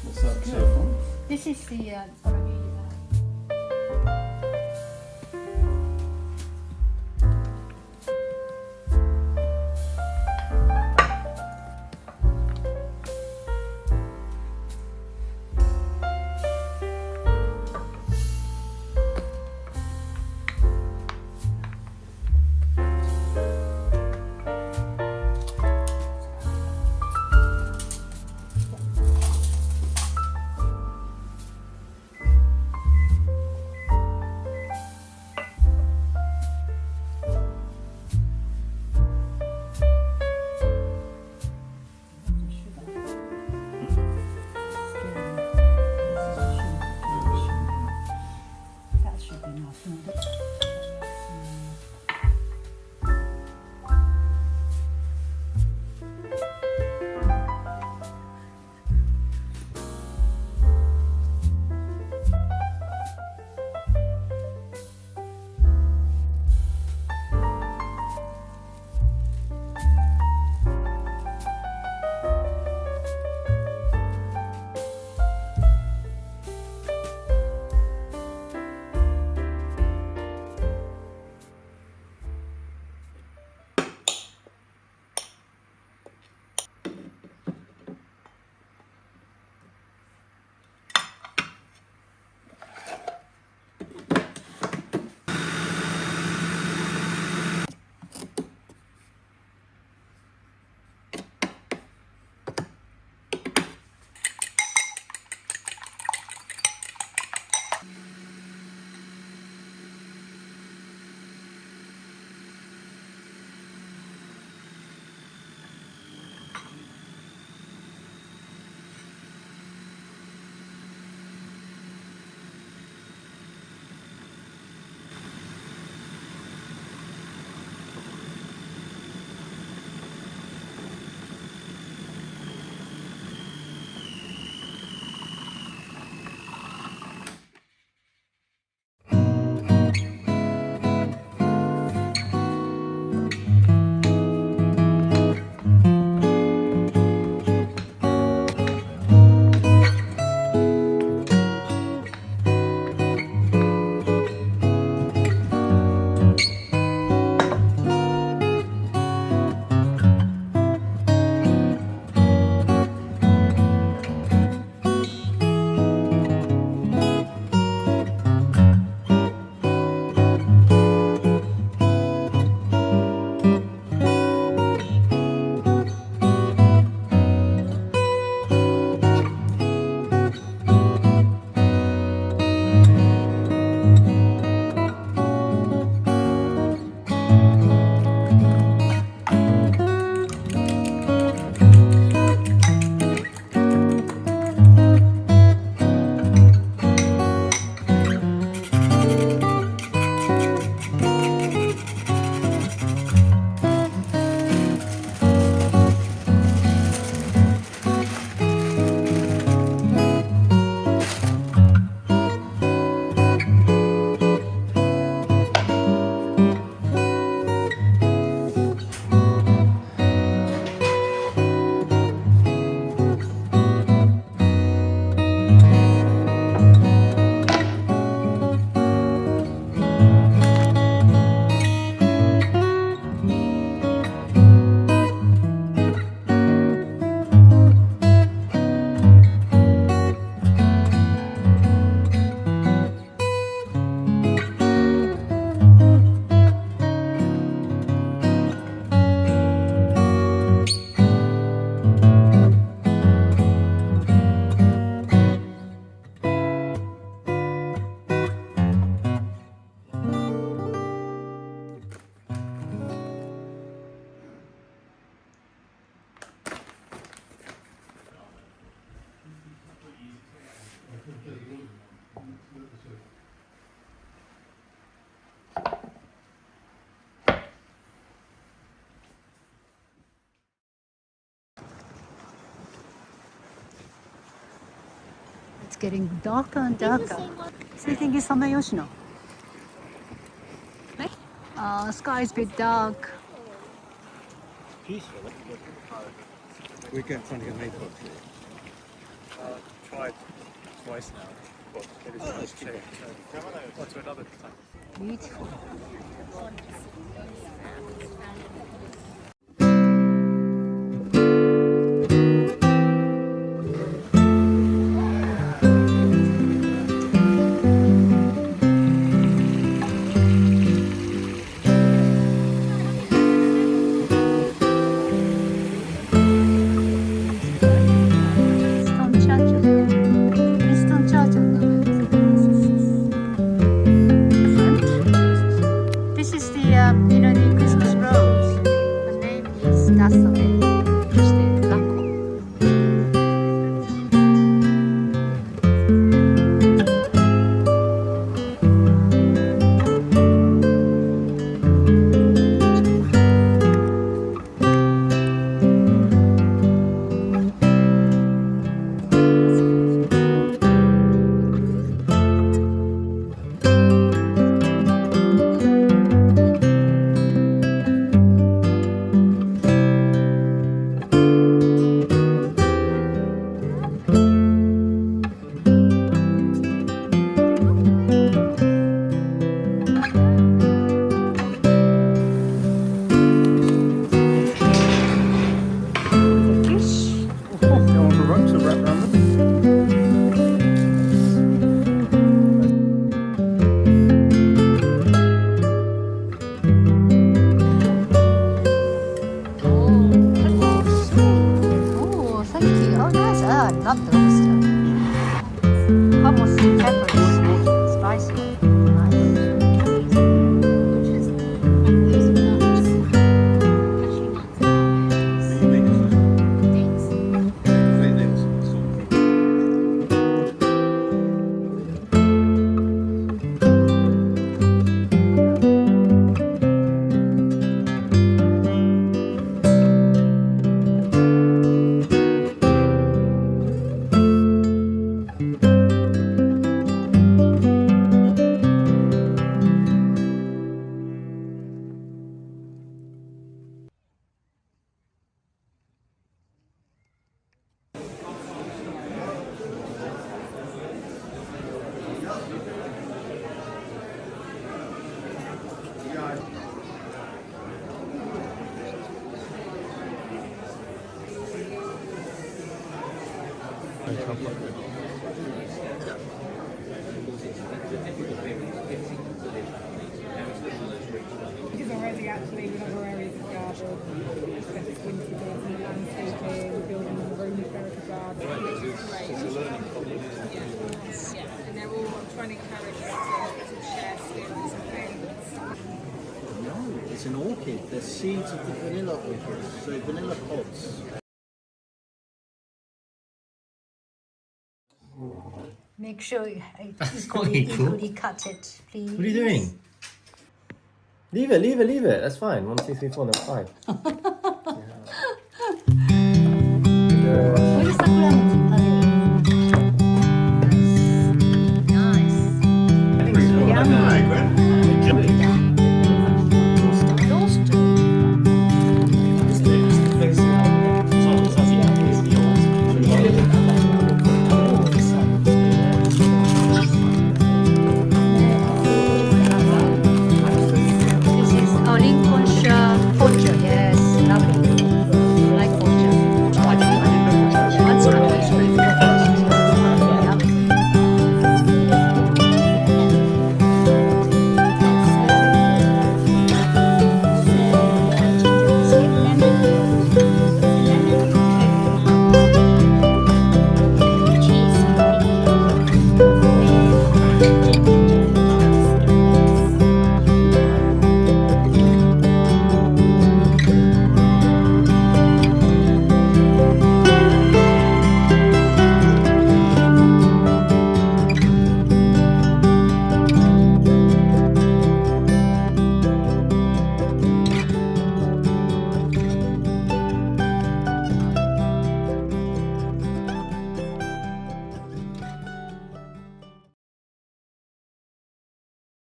What's that from? This is the Borromini. That should be enough, no? It's getting darker and darker. それでソメヨシノ. Sky's a bit dark. Peaceful. We're trying to get maple tree. twice now, but it is a nice change. On to another time. Beautiful. Winston Churchill. Winston Churchill. This is the the Christmas rose. The name is dassole. そしてラコ。All the ropes are wrapped around them. Oh, thank you. Oh, nice. I love the lobster. Hummus and peppers. Spicy. Nice. Because already actually we have our areas of garden, aesthetic winter garden, landscaping, we're building a room therapy garden. Yeah, and they're all trying to encourage us to share skills and things. No, it's an orchid. The seeds of the vanilla orchid. So vanilla pods. Make sure you equally cut it, please. What are you doing? Leave it, leave it, leave it. That's fine. 1, 2, 3, 4, that's fine. Where's the sakura?